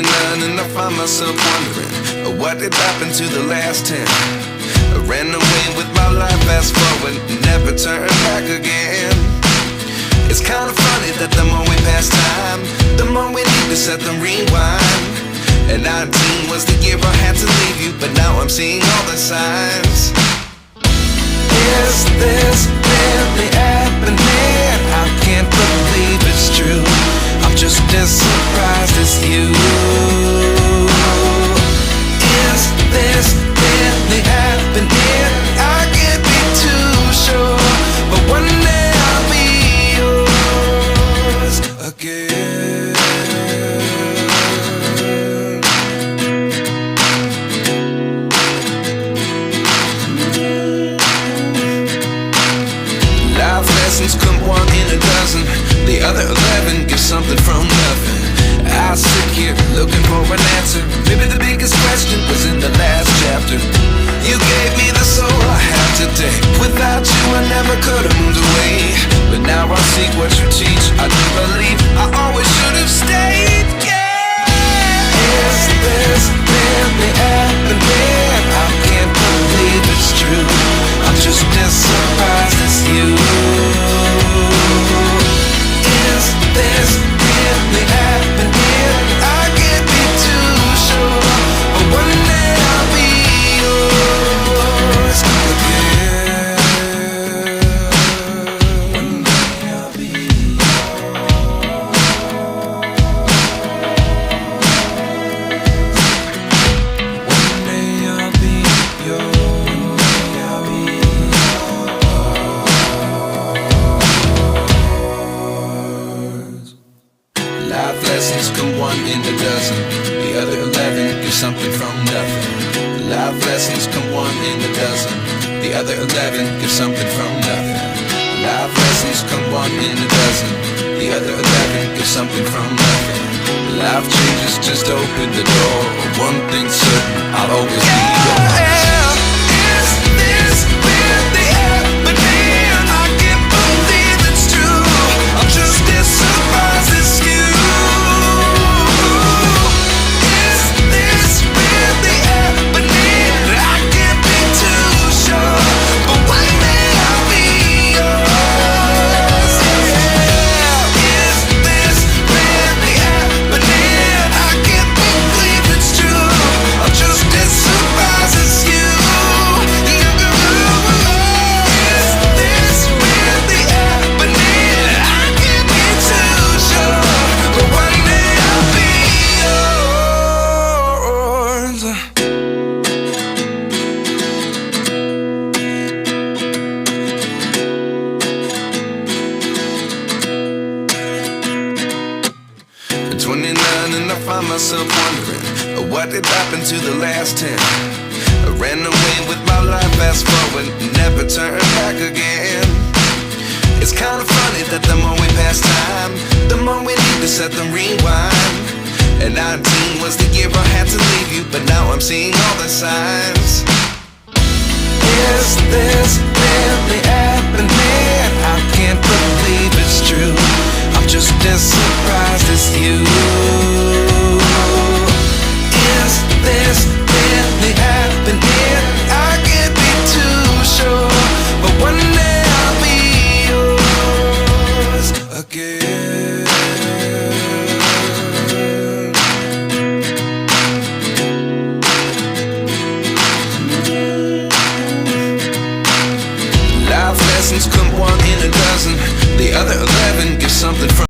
29 and I find myself wondering what did happen to the last 10. I ran away with my life, fast forward, never turn back again. It's kind of funny that the more we pass time, the more we need to set them rewind. And 19 was the year I had to leave you, but now I'm seeing all the signs. Is this really happening? I can't believe it's true. I'm just as surprised as you. Is this really happening? I can't be too sure, but one day I'll be yours again. Life lessons come one in a dozen, the other 11 give something from nothing. I sit here looking for an answer. Maybe the biggest question was in the last chapter. You gave me the soul I have today. Without you I never could have moved away, but now I see what you teach. I do believe I always should have stayed. Yeah. Is this really happening? I can't believe it's true. I'm just as surprised as you. Is this really happening? I can't be too sure, but one day I'll be yours again. One day I'll be yours. One day I'll be yours. Life lessons come one in a dozen, the other 11 give something from nothing. Life lessons come one in a dozen, the other 11 give something from nothing. Life lessons come one in a dozen, the other 11 give something from nothing. Life changes just open the door. One thing's certain, I'll always be yours. Is this really happening? I can't believe it's true. I'm just as surprised as you. Is this really happening? I can't be too sure, but one day I'll be yours. Yeah. Is this really happening? I can't believe it's true. I'm just as surprised as you. Is this really happening? I can't be too sure, but one day I'll be yours. At 29 and I find myself wondering what did happen to the last 10. I ran away with my life, fast forward, never turn back again. It's kind of funny that the more we pass time, the more we need to set them rewind. And 19 was the year I had to leave you, but now I'm seeing all the signs. Is this really happening? I can't believe it's true. I'm just as surprised as you. Is this really happening? I can't be too sure, but one day I'll be yours again. Life lessons come one in a dozen, the other 11 give something from